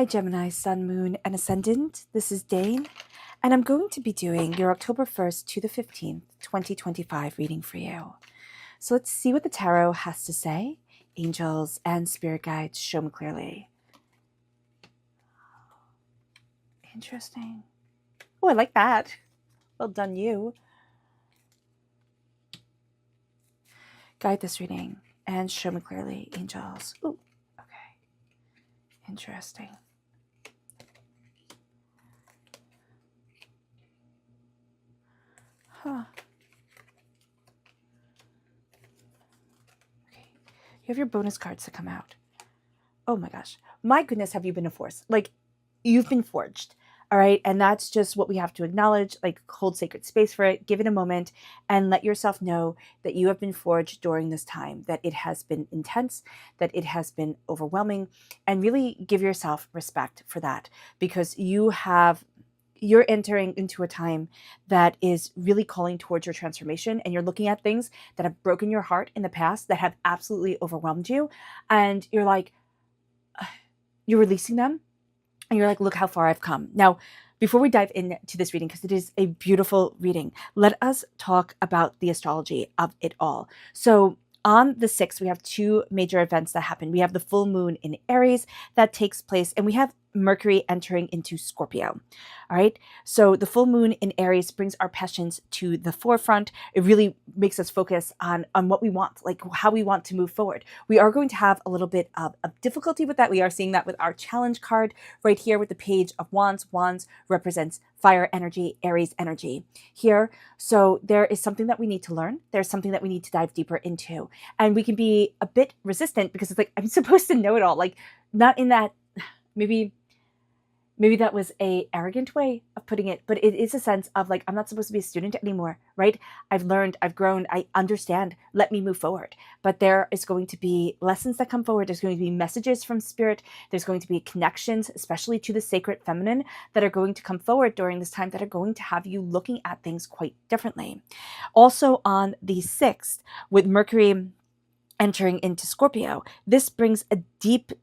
Hi Gemini, Sun, Moon, and Ascendant. This is Dane, and I'm going to be doing your October 1st to the 15th, 2025 reading for you. So let's see what the tarot has to say. Angels and spirit guides, show me clearly. Interesting. Oh, I like that. Well done, you. Guide this reading and show me clearly, angels. Ooh, okay. Interesting. Huh. Okay. You have your bonus cards to come out. Oh my gosh. My goodness, have you been a force? Like, you've been forged. All right. And that's just what we have to acknowledge, like hold sacred space for it, give it a moment, and let yourself know that you have been forged during this time, that it has been intense, that it has been overwhelming, and really give yourself respect for that, because you're entering into a time that is really calling towards your transformation, and you're looking at things that have broken your heart in the past, that have absolutely overwhelmed you. And you're like, you're releasing them. And you're like, look how far I've come. Now, before we dive into this reading, because it is a beautiful reading, let us talk about the astrology of it all. So on the 6th, we have two major events that happen. We have the full moon in Aries that takes place, and we have Mercury entering into Scorpio. All right. So the full moon in Aries brings our passions to the forefront. It really makes us focus on what we want, like how we want to move forward. We are going to have a little bit of difficulty with that. We are seeing that with our challenge card right here with the Page of Wands. Wands represents fire energy, Aries energy here. So there is something that we need to learn. There's something that we need to dive deeper into. And we can be a bit resistant because it's like, I'm supposed to know it all. Like, not in that, maybe that was a arrogant way of putting it, but it is a sense of like, I'm not supposed to be a student anymore, right? I've learned, I've grown, I understand, let me move forward. But there is going to be lessons that come forward. There's going to be messages from spirit. There's going to be connections, especially to the sacred feminine, that are going to come forward during this time, that are going to have you looking at things quite differently. Also on the 6th, with Mercury entering into Scorpio, this brings a deep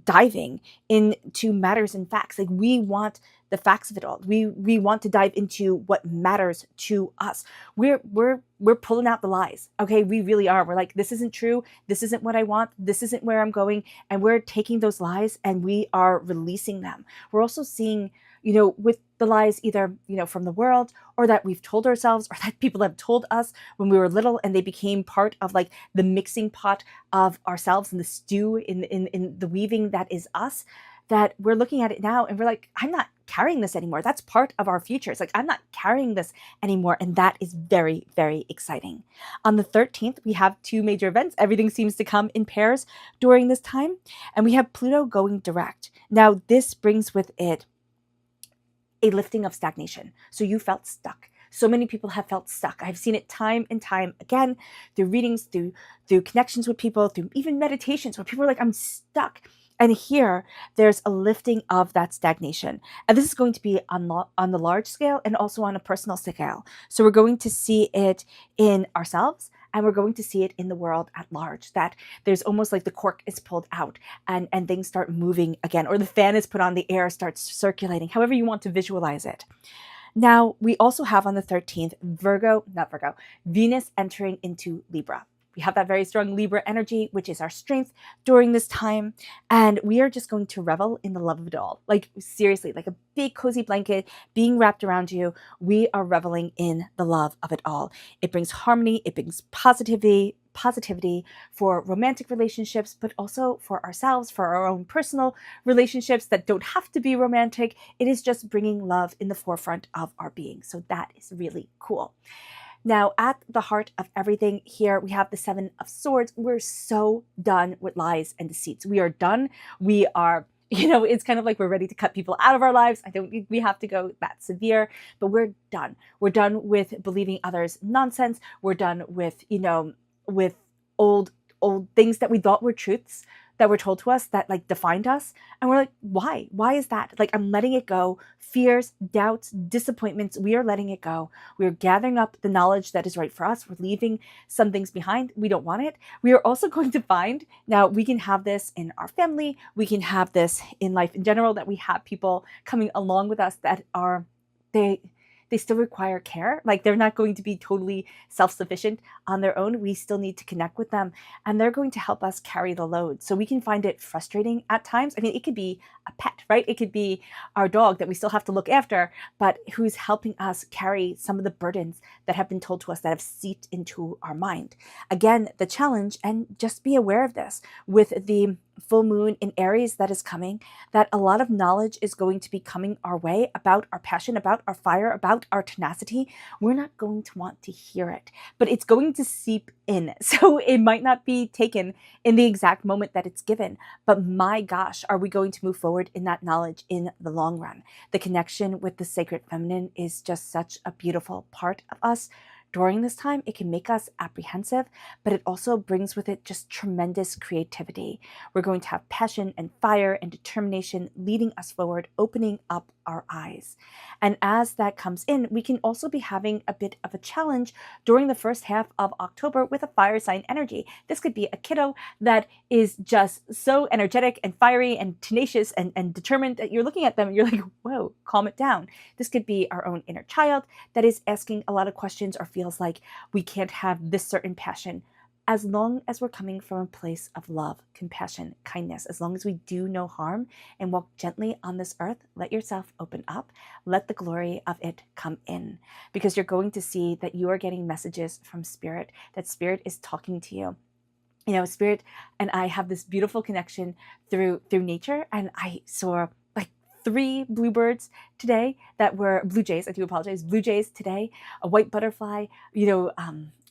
diving into matters and facts. Like, we want the facts of it all. We want to dive into what matters to us. We're pulling out the lies. Okay, we really are. We're like, this isn't true. This isn't what I want. This isn't where I'm going. And we're taking those lies and we are releasing them. We're also seeing, with the lies, either, from the world, or that we've told ourselves, or that people have told us when we were little, and they became part of like the mixing pot of ourselves and the stew in the weaving that is us, that we're looking at it now and we're like, I'm not carrying this anymore. That's part of our future. It's like, I'm not carrying this anymore. And that is very, very exciting. On the 13th, we have two major events. Everything seems to come in pairs during this time. And we have Pluto going direct. Now, this brings with it a lifting of stagnation. So you felt stuck. So many people have felt stuck. I've seen it time and time again through readings, through connections with people, through even meditations where people are like, I'm stuck. And here, there's a lifting of that stagnation. And this is going to be on the large scale and also on a personal scale. So we're going to see it in ourselves, and we're going to see it in the world at large, that there's almost like the cork is pulled out and things start moving again, or the fan is put on, the air starts circulating, however you want to visualize it. Now, we also have on the 13th, Venus entering into Libra. We have that very strong Libra energy, which is our strength during this time. And we are just going to revel in the love of it all. Like, seriously, like a big cozy blanket being wrapped around you. We are reveling in the love of it all. It brings harmony. It brings positivity for romantic relationships, but also for ourselves, for our own personal relationships that don't have to be romantic. It is just bringing love in the forefront of our being. So that is really cool. Now, at the heart of everything here, we have the 7 of Swords. We're so done with lies and deceits. We are done. We are, it's kind of like we're ready to cut people out of our lives. I don't think we have to go that severe, but we're done. We're done with believing others' nonsense. We're done with, with old things that we thought were truths, that were told to us that like defined us. And we're like, why? Why is that? Like, I'm letting it go. Fears, doubts, disappointments, we are letting it go. We're gathering up the knowledge that is right for us. We're leaving some things behind. We don't want it. We are also going to find, now we can have this in our family. We can have this in life in general, that we have people coming along with us that are, they still require care. Like, they're not going to be totally self-sufficient on their own. We still need to connect with them, and they're going to help us carry the load. So we can find it frustrating at times. I mean, it could be a pet, right? It could be our dog that we still have to look after, but who's helping us carry some of the burdens that have been told to us, that have seeped into our mind. Again, the challenge, and just be aware of this, with the full moon in Aries that is coming, that a lot of knowledge is going to be coming our way about our passion, about our fire, about our tenacity. We're not going to want to hear it, but it's going to seep in. So it might not be taken in the exact moment that it's given, but my gosh, are we going to move forward in that knowledge in the long run? The connection with the sacred feminine is just such a beautiful part of us. During this time, it can make us apprehensive, but it also brings with it just tremendous creativity. We're going to have passion and fire and determination leading us forward, opening up our eyes. And as that comes in, we can also be having a bit of a challenge during the first half of October with a fire sign energy. This could be a kiddo that is just so energetic and fiery and tenacious and determined that you're looking at them and you're like, whoa, calm it down. This could be our own inner child that is asking a lot of questions, or feels like we can't have this certain passion. As long as we're coming from a place of love, compassion, kindness, as long as we do no harm and walk gently on this earth, let yourself open up, let the glory of it come in, because you're going to see that you are getting messages from Spirit, that Spirit is talking to you. You know, Spirit and I have this beautiful connection through nature, and I saw like 3 bluebirds today that were blue jays. I do apologize. Blue jays today, a white butterfly,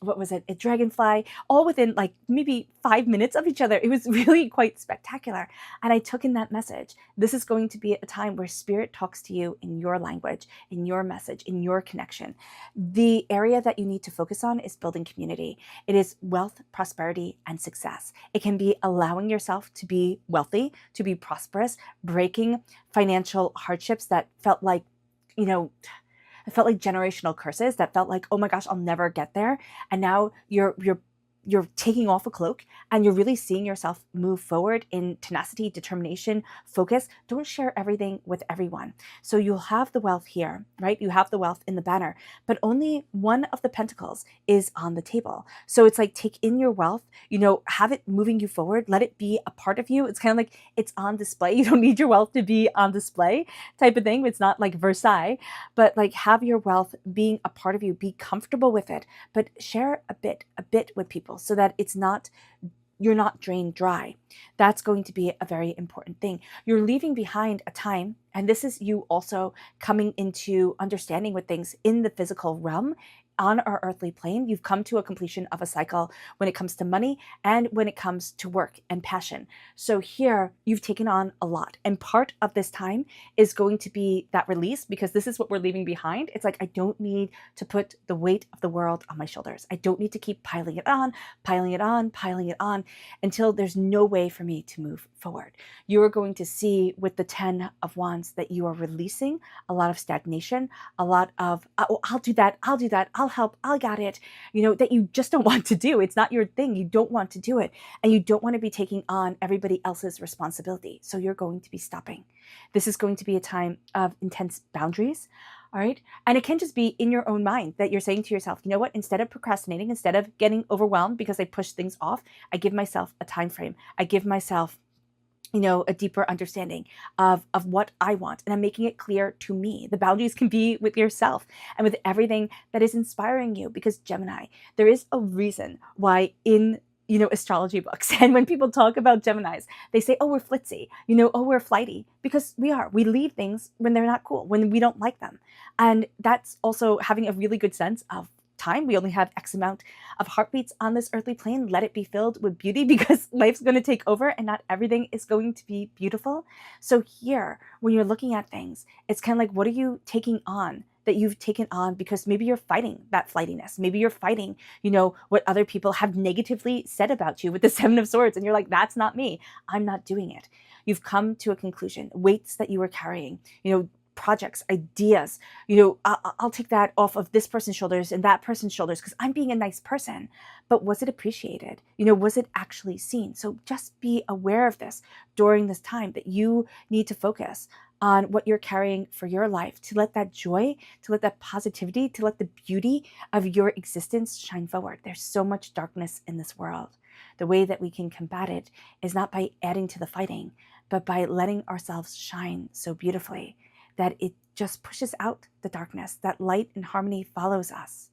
what was it? A dragonfly, all within like maybe 5 minutes of each other. It was really quite spectacular. And I took in that message. This is going to be a time where Spirit talks to you in your language, in your message, in your connection. The area that you need to focus on is building community. It is wealth, prosperity, and success. It can be allowing yourself to be wealthy, to be prosperous, breaking financial hardships that felt like, it felt like generational curses, that felt like, oh my gosh, I'll never get there. And now you're taking off a cloak and you're really seeing yourself move forward in tenacity, determination, focus. Don't share everything with everyone. So you'll have the wealth here, right? You have the wealth in the banner, but only one of the pentacles is on the table. So it's like, take in your wealth, have it moving you forward. Let it be a part of you. It's kind of like it's on display. You don't need your wealth to be on display type of thing. It's not like Versailles, but like have your wealth being a part of you. Be comfortable with it, but share a bit with people, so that you're not drained dry. That's going to be a very important thing. You're leaving behind a time, and this is you also coming into understanding with things in the physical realm. On our earthly plane, you've come to a completion of a cycle when it comes to money and when it comes to work and passion. So here you've taken on a lot, and part of this time is going to be that release, because this is what we're leaving behind. It's like, I don't need to put the weight of the world on my shoulders. I don't need to keep piling it on until there's no way for me to move forward. You are going to see with the 10 of Wands that you are releasing a lot of stagnation, a lot of, oh, I'll do that, I'll help, I got it, that you just don't want to do. It's not your thing. You don't want to do it. And you don't want to be taking on everybody else's responsibility. So you're going to be stopping. This is going to be a time of intense boundaries. All right. And it can just be in your own mind that you're saying to yourself, you know what, instead of procrastinating, instead of getting overwhelmed because I push things off, I give myself a time frame. I give myself a deeper understanding of what I want. And I'm making it clear to me. The boundaries can be with yourself and with everything that is inspiring you, because Gemini, there is a reason why in astrology books, and when people talk about Geminis, they say, oh, we're flitzy, oh, we're flighty, because we leave things when they're not cool, when we don't like them. And that's also having a really good sense of time. We only have X amount of heartbeats on this earthly plane. Let it be filled with beauty, because life's going to take over and not everything is going to be beautiful. So here, when you're looking at things, it's kind of like, what are you taking on that you've taken on because maybe you're fighting that flightiness. Maybe you're fighting, what other people have negatively said about you with the Seven of Swords. And you're like, that's not me. I'm not doing it. You've come to a conclusion, weights that you were carrying, projects, ideas, I'll take that off of this person's shoulders and that person's shoulders because I'm being a nice person. But was it appreciated? Was it actually seen? So just be aware of this during this time, that you need to focus on what you're carrying for your life, to let that joy, to let that positivity, to let the beauty of your existence shine forward. There's so much darkness in this world. The way that we can combat it is not by adding to the fighting, but by letting ourselves shine so beautifully that it just pushes out the darkness, that light and harmony follows us.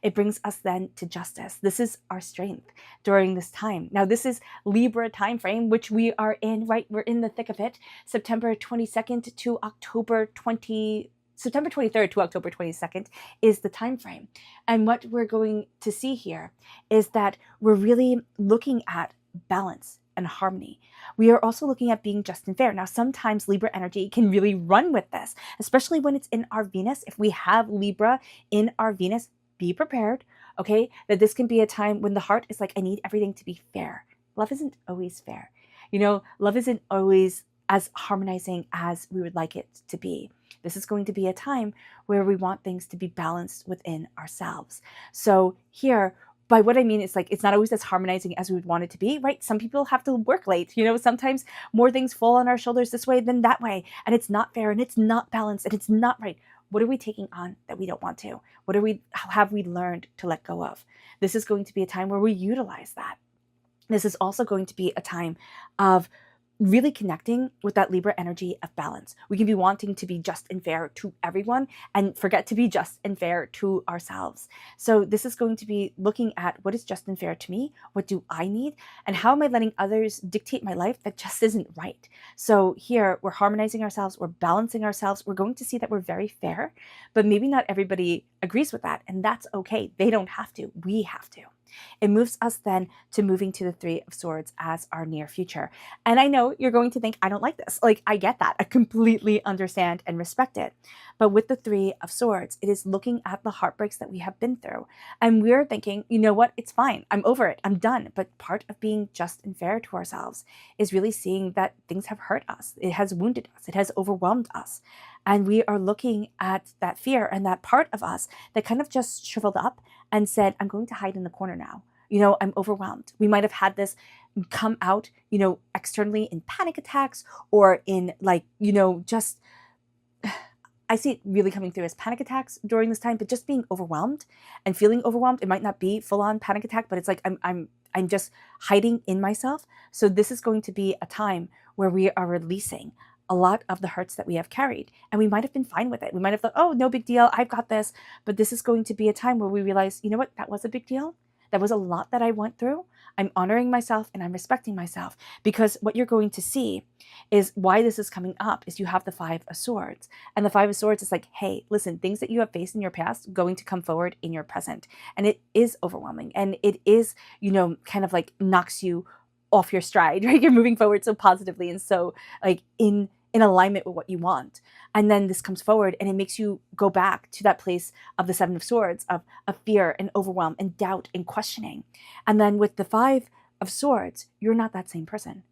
It brings us then to justice. This is our strength during this time. Now, this is Libra time frame, which we are in, right? We're in the thick of it. September 23rd to October 22nd is the time frame. And what we're going to see here is that we're really looking at balance and harmony. We are also looking at being just and fair. Now, sometimes Libra energy can really run with this, especially when it's in our Venus. If we have Libra in our Venus, be prepared, okay, that this can be a time when the heart is like, I need everything to be fair. Love isn't always fair. Love isn't always as harmonizing as we would like it to be. This is going to be a time where we want things to be balanced within ourselves. So here, by what I mean, it's like, it's not always as harmonizing as we would want it to be, right? Some people have to work late, sometimes more things fall on our shoulders this way than that way. And it's not fair and it's not balanced and it's not right. What are we taking on that we don't want to? How have we learned to let go of? This is going to be a time where we utilize that. This is also going to be a time of really connecting with that Libra energy of balance. We can be wanting to be just and fair to everyone and forget to be just and fair to ourselves. So this is going to be looking at what is just and fair to me, what do I need, and how am I letting others dictate my life that just isn't right. So here we're harmonizing ourselves, we're balancing ourselves, we're going to see that we're very fair, but maybe not everybody agrees with that, and that's okay. They don't have to, we have to. It moves us then to moving to the Three of Swords as our near future. And I know you're going to think, I don't like this. Like, I get that. I completely understand and respect it. But with the Three of Swords, it is looking at the heartbreaks that we have been through. And we're thinking, you know what? It's fine. I'm over it. I'm done. But part of being just and fair to ourselves is really seeing that things have hurt us. It has wounded us. It has overwhelmed us. And we are looking at that fear and that part of us that kind of just shriveled up and said, I'm going to hide in the corner now. I'm overwhelmed. We might have had this come out, externally in panic attacks or in just, I see it really coming through as panic attacks during this time, but just being overwhelmed and feeling overwhelmed. It might not be full on panic attack, but it's like, I'm just hiding in myself. So this is going to be a time where we are releasing a lot of the hurts that we have carried. And we might have been fine with it. We might have thought, oh, no big deal. I've got this. But this is going to be a time where we realize, you know what? That was a big deal. That was a lot that I went through. I'm honoring myself and I'm respecting myself, because what you're going to see is why this is coming up is you have the Five of Swords. And the Five of Swords is like, hey, listen, things that you have faced in your past going to come forward in your present. And it is overwhelming. And it is, kind of like knocks you off your stride, right? You're moving forward so positively and so like in alignment with what you want. And then this comes forward and it makes you go back to that place of the Seven of Swords, of fear and overwhelm and doubt and questioning. And then with the Five of Swords, you're not that same person.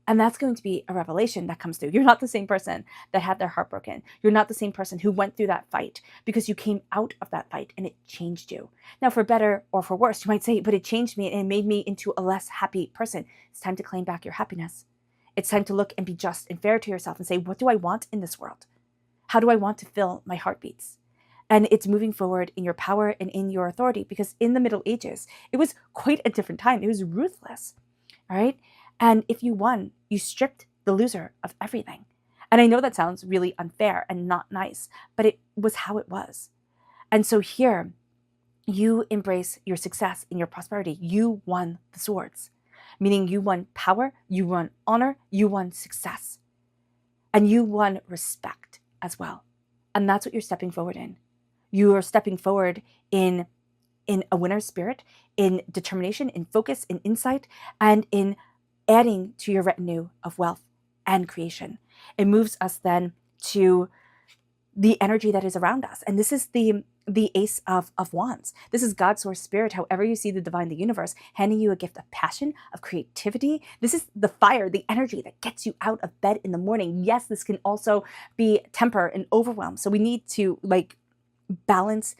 And that's going to be a revelation that comes through. You're not the same person that had their heart broken. You're not the same person who went through that fight, because you came out of that fight and it changed you. Now, for better or for worse, you might say, but it changed me and it made me into a less happy person. It's time to claim back your happiness. It's time to look and be just and fair to yourself and say, what do I want in this world? How do I want to fill my heartbeats? And it's moving forward in your power and in your authority, because in the Middle Ages, it was quite a different time. It was ruthless, all right? And if you won, you stripped the loser of everything. And I know that sounds really unfair and not nice, but it was how it was. And so here, you embrace your success and your prosperity. You won the swords, meaning you won power, you won honor, you won success, and you won respect as well. And that's what you're stepping forward in. You are stepping forward in a winner's spirit, in determination, in focus, in insight, and in adding to your retinue of wealth and creation. It moves us then to the energy that is around us. And this is the Ace of Wands. This is God's source spirit, however you see the divine, the universe, handing you a gift of passion, of creativity. This is the fire, the energy that gets you out of bed in the morning. Yes, this can also be temper and overwhelm. So we need to like balance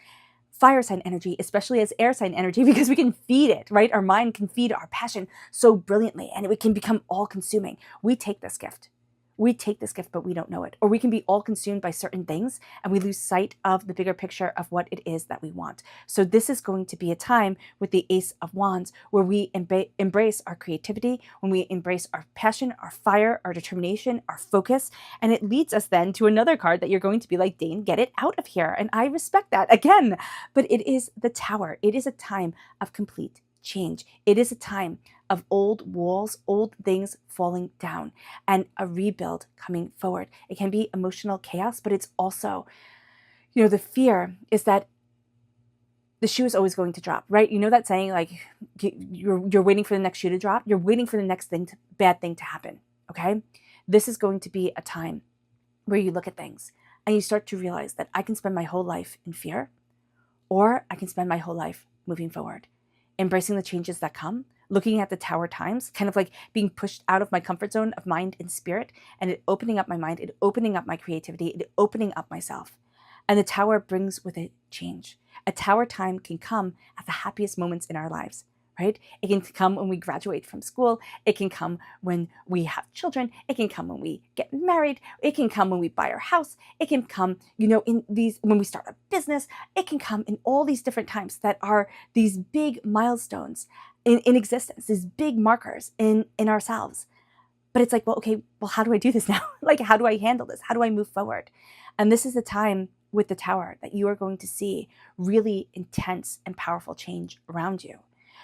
fire sign energy, especially as air sign energy, because we can feed it, right? Our mind can feed our passion so brilliantly, and it can become all consuming. We take this gift. We take this gift, but we don't know it. Or we can be all consumed by certain things and we lose sight of the bigger picture of what it is that we want. So this is going to be a time with the Ace of Wands where we embrace our creativity, when we embrace our passion, our fire, our determination, our focus. And it leads us then to another card that you're going to be like, Dane, get it out of here. And I respect that again, but it is the Tower. It is a time of complete change. It is a time of old walls, old things falling down, and a rebuild coming forward. It can be emotional chaos, but it's also, the fear is that the shoe is always going to drop, right? You know that saying, like, you're waiting for the next shoe to drop. You're waiting for the next bad thing to happen, okay? This is going to be a time where you look at things and you start to realize that I can spend my whole life in fear, or I can spend my whole life moving forward, embracing the changes that come, looking at the Tower times, kind of like being pushed out of my comfort zone of mind and spirit, and it opening up my mind, it opening up my creativity, it opening up myself. And the Tower brings with it change. A Tower time can come at the happiest moments in our lives, right? It can come when we graduate from school. It can come when we have children. It can come when we get married. It can come when we buy our house. It can come, when we start a business. It can come in all these different times that are these big milestones in existence, these big markers in ourselves. But it's like, well, okay, how do I do this now? Like, how do I handle this? How do I move forward? And this is the time with the Tower that you are going to see really intense and powerful change around you.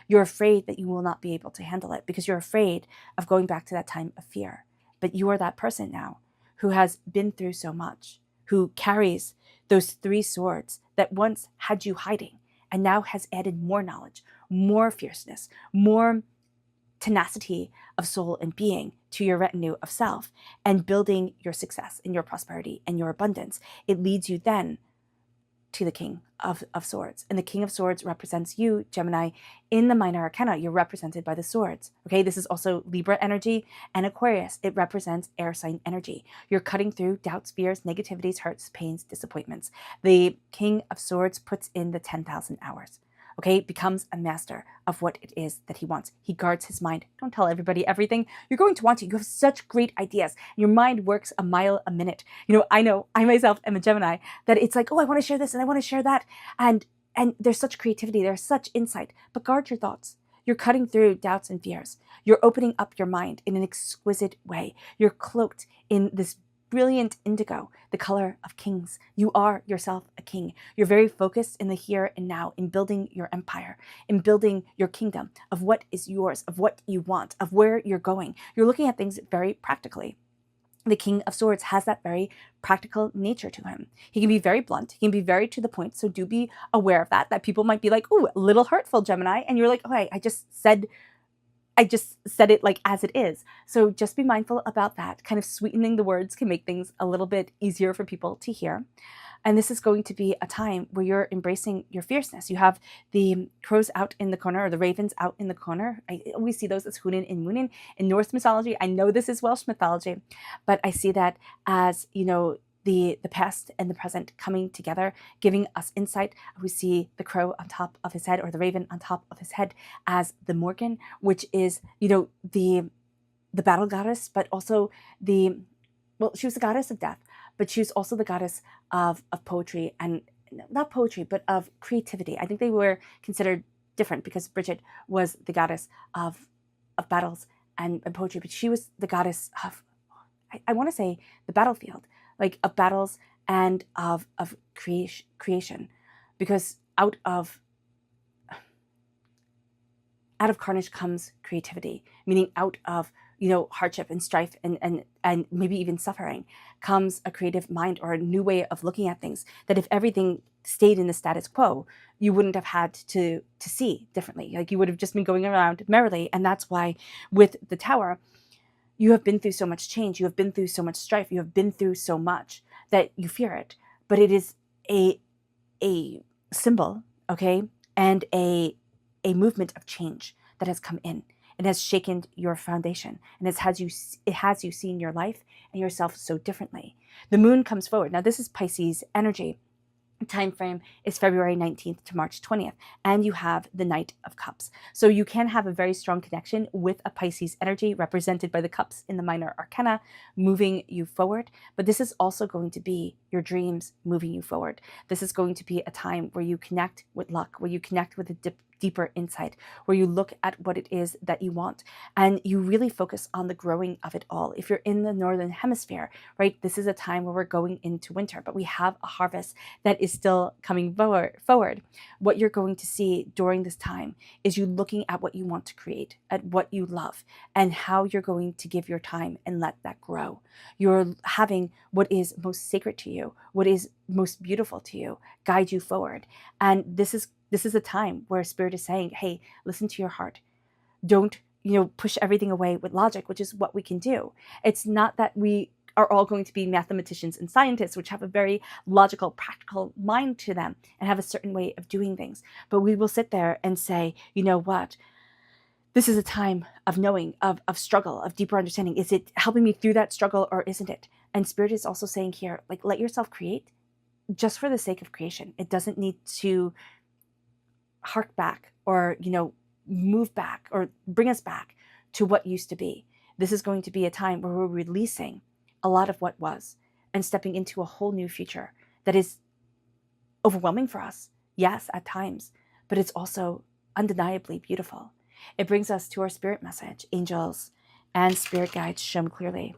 You're afraid that you will not be able to handle it because you're afraid of going back to that time of fear. But you are that person now who has been through so much, who carries those 3 swords that once had you hiding and now has added more knowledge, more fierceness, more tenacity of soul and being to your retinue of self, and building your success and your prosperity and your abundance. It leads you then to the King of Swords. And the King of Swords represents you, Gemini, in the minor arcana. You're represented by the swords. Okay, this is also Libra energy and Aquarius. It represents air sign energy. You're cutting through doubts, fears, negativities, hurts, pains, disappointments. The King of Swords puts in the 10,000 hours. Okay, becomes a master of what it is that he wants. He guards his mind. Don't tell everybody everything. You're going to want to. You have such great ideas. Your mind works a mile a minute. I know, I myself am a Gemini, that it's like, oh, I want to share this and I want to share that. And there's such creativity, there's such insight, but guard your thoughts. You're cutting through doubts and fears. You're opening up your mind in an exquisite way. You're cloaked in this brilliant indigo, the color of kings. You are yourself a king. You're very focused in the here and now, in building your empire, in building your kingdom, of what is yours, of what you want, of where you're going. You're looking at things very practically. The King of Swords has that very practical nature to him. He can be very blunt. He can be very to the point. So do be aware of that people might be like, ooh, a little hurtful, Gemini. And you're like, okay, I just said it like as it is. So just be mindful about that. Kind of sweetening the words can make things a little bit easier for people to hear. And this is going to be a time where you're embracing your fierceness. You have the crows out in the corner, or the ravens out in the corner. I always see those as Hunin and Munin in Norse mythology. I know this is Welsh mythology, but I see that as, the past and the present coming together, giving us insight. We see the crow on top of his head, or the raven on top of his head, as the Morgan, which is, the battle goddess, but also she was the goddess of death, but she was also the goddess of poetry, and not poetry, but of creativity. I think they were considered different because Bridget was the goddess of battles and poetry, but she was the goddess of, I want to say, the battlefield, like of battles and of creation, because out of carnage comes creativity, meaning out of hardship and strife and maybe even suffering comes a creative mind, or a new way of looking at things, that if everything stayed in the status quo, you wouldn't have had to see differently. Like, you would have just been going around merrily. And that's why with the Tower, you have been through so much change, you have been through so much strife, you have been through so much that you fear it. but it is a symbol, okay, and a movement of change that has come in and has shaken your foundation, and it has you seeing your life and yourself so differently. The moon comes forward. Now this is Pisces energy. Time frame is February 19th to March 20th, and you have the Knight of Cups. So you can have a very strong connection with a Pisces energy represented by the cups in the minor arcana moving you forward, but this is also going to be your dreams moving you forward. This is going to be a time where you connect with luck, where you connect with a deeper insight, where you look at what it is that you want and you really focus on the growing of it all. If you're in the northern hemisphere, right, this is a time where we're going into winter, but we have a harvest that is still coming forward. What you're going to see during this time is you looking at what you want to create, at what you love, and how you're going to give your time and let that grow. You're having what is most sacred to you, what is most beautiful to you, guide you forward. And this is a time where Spirit is saying, hey, listen to your heart. Don't, push everything away with logic, which is what we can do. It's not that we are all going to be mathematicians and scientists, which have a very logical, practical mind to them and have a certain way of doing things. But we will sit there and say, you know what? This is a time of knowing, of struggle, of deeper understanding. Is it helping me through that struggle or isn't it? And Spirit is also saying here, like, let yourself create just for the sake of creation. It doesn't need to hark back or, move back or bring us back to what used to be. This is going to be a time where we're releasing a lot of what was and stepping into a whole new future that is overwhelming for us. Yes, at times, but it's also undeniably beautiful. It brings us to our spirit message. Angels and spirit guides, show me clearly.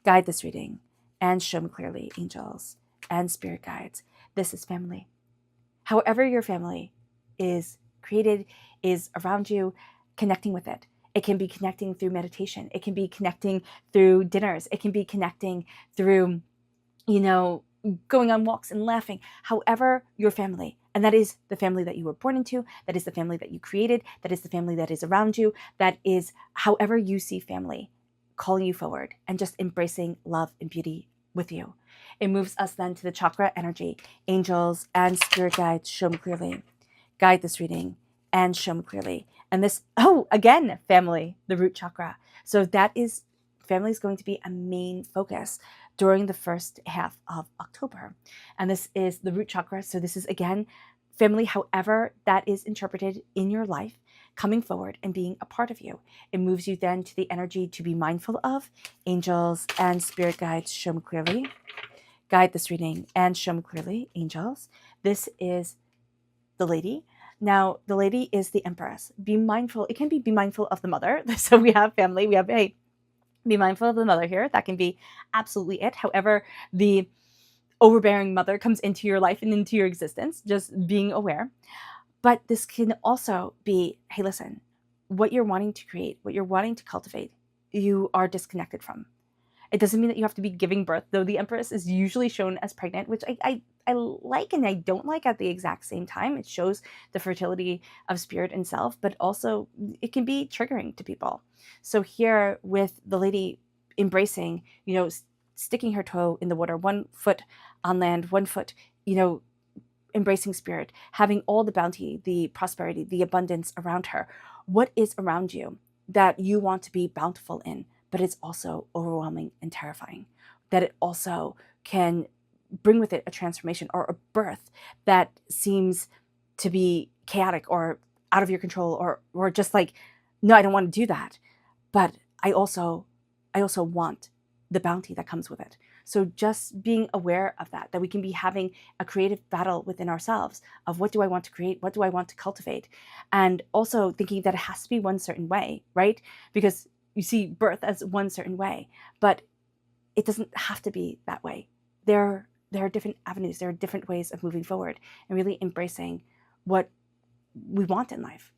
Guide this reading and show me clearly, angels and spirit guides. This is family. However your family is created, is around you, connecting with it. It can be connecting through meditation. It can be connecting through dinners. It can be connecting through, going on walks and laughing. However your family, and that is the family that you were born into, that is the family that you created, that is the family that is around you, that is however you see family calling you forward and just embracing love and beauty with you. It moves us then to the chakra energy. Angels and spirit guides, show me clearly. Guide this reading and show me clearly. And this, again, family, the root chakra. So that is, family is going to be a main focus during the first half of October. And this is the root chakra. So this is, again, family, however that is interpreted in your life, coming forward and being a part of you. It moves you then to the energy to be mindful of. Angels and spirit guides, show me clearly. Guide this reading and show me clearly, angels. This is the lady. Now, the lady is the empress. Be mindful. It can be mindful of the mother. So we have family. We have, hey, be mindful of the mother here. That can be absolutely it. However, the overbearing mother comes into your life and into your existence, just being aware. But this can also be, hey, listen, what you're wanting to create, what you're wanting to cultivate, you are disconnected from. It doesn't mean that you have to be giving birth, though the empress is usually shown as pregnant, which I like and I don't like at the exact same time. It shows the fertility of spirit and self, but also it can be triggering to people. So here with the lady embracing, sticking her toe in the water, 1 foot on land, 1 foot, embracing spirit, having all the bounty, the prosperity, the abundance around her. What is around you that you want to be bountiful in? But it's also overwhelming and terrifying, that it also can bring with it a transformation or a birth that seems to be chaotic or out of your control or just like, no, I don't want to do that. But I also want the bounty that comes with it. So just being aware of that we can be having a creative battle within ourselves of what do I want to create? What do I want to cultivate? And also thinking that it has to be one certain way, right? Because you see birth as one certain way, but it doesn't have to be that way. There are different avenues. There are different ways of moving forward and really embracing what we want in life.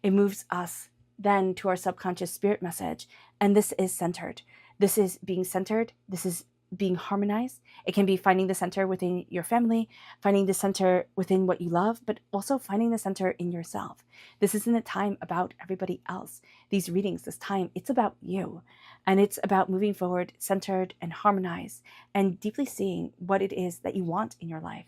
It moves us then to our subconscious spirit message. And this is centered. This is being centered. This is being harmonized. It can be finding the center within your family, finding the center within what you love, but also finding the center in yourself. This isn't a time about everybody else. These readings, this time, it's about you. And it's about moving forward, centered and harmonized, and deeply seeing what it is that you want in your life.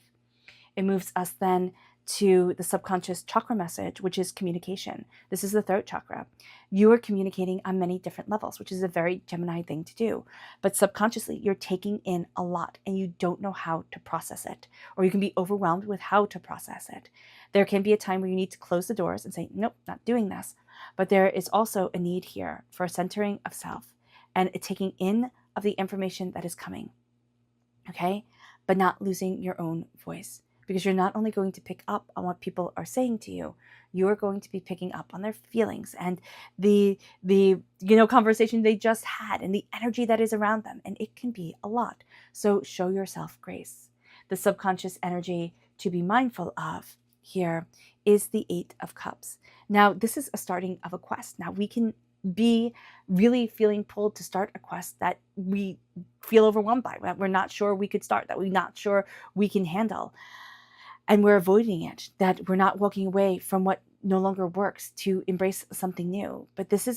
It moves us then to the subconscious chakra message, which is communication. This is the throat chakra. You are communicating on many different levels, which is a very Gemini thing to do. But subconsciously, you're taking in a lot and you don't know how to process it, or you can be overwhelmed with how to process it. There can be a time where you need to close the doors and say, nope, not doing this. But there is also a need here for a centering of self and a taking in of the information that is coming. Okay? But not losing your own voice. Because you're not only going to pick up on what people are saying to you, you're going to be picking up on their feelings and the conversation they just had and the energy that is around them. And it can be a lot. So show yourself grace. The subconscious energy to be mindful of here is the 8 of Cups. Now, this is a starting of a quest. Now, we can be really feeling pulled to start a quest that we feel overwhelmed by, that we're not sure we could start, that we're not sure we can handle. And we're avoiding it, that we're not walking away from what no longer works to embrace something new. But this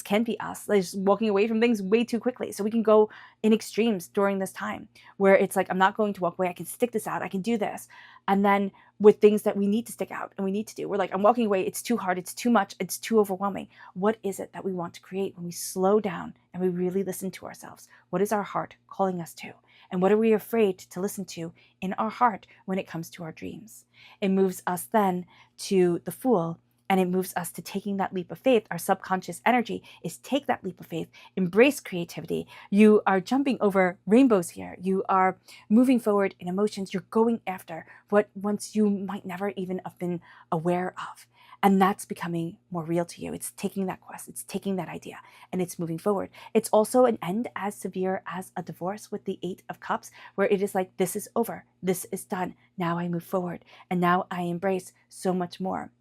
can be us, like just walking away from things way too quickly. So we can go in extremes during this time where it's like, I'm not going to walk away. I can stick this out. I can do this. And then with things that we need to stick out and we need to do, we're like, I'm walking away. It's too hard. It's too much. It's too overwhelming. What is it that we want to create when we slow down and we really listen to ourselves? What is our heart calling us to? And what are we afraid to listen to in our heart when it comes to our dreams? It moves us then to the Fool, and it moves us to taking that leap of faith. Our subconscious energy is take that leap of faith, embrace creativity. You are jumping over rainbows here. You are moving forward in emotions. You're going after what once you might never even have been aware of. And that's becoming more real to you. It's taking that quest, it's taking that idea, and it's moving forward. It's also an end as severe as a divorce with the 8 of Cups, where it is like, this is over, this is done, now I move forward, and now I embrace so much more.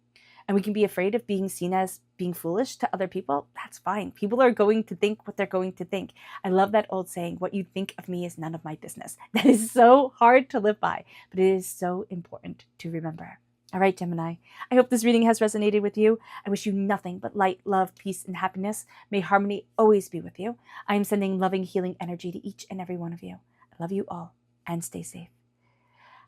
And we can be afraid of being seen as being foolish to other people. That's fine. People are going to think what they're going to think. I love that old saying, what you think of me is none of my business. That is so hard to live by, but it is so important to remember. All right, Gemini, I hope this reading has resonated with you. I wish you nothing but light, love, peace, and happiness. May harmony always be with you. I am sending loving, healing energy to each and every one of you. I love you all, and stay safe.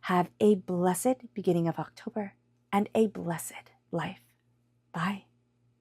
Have a blessed beginning of October and a blessed life. Bye.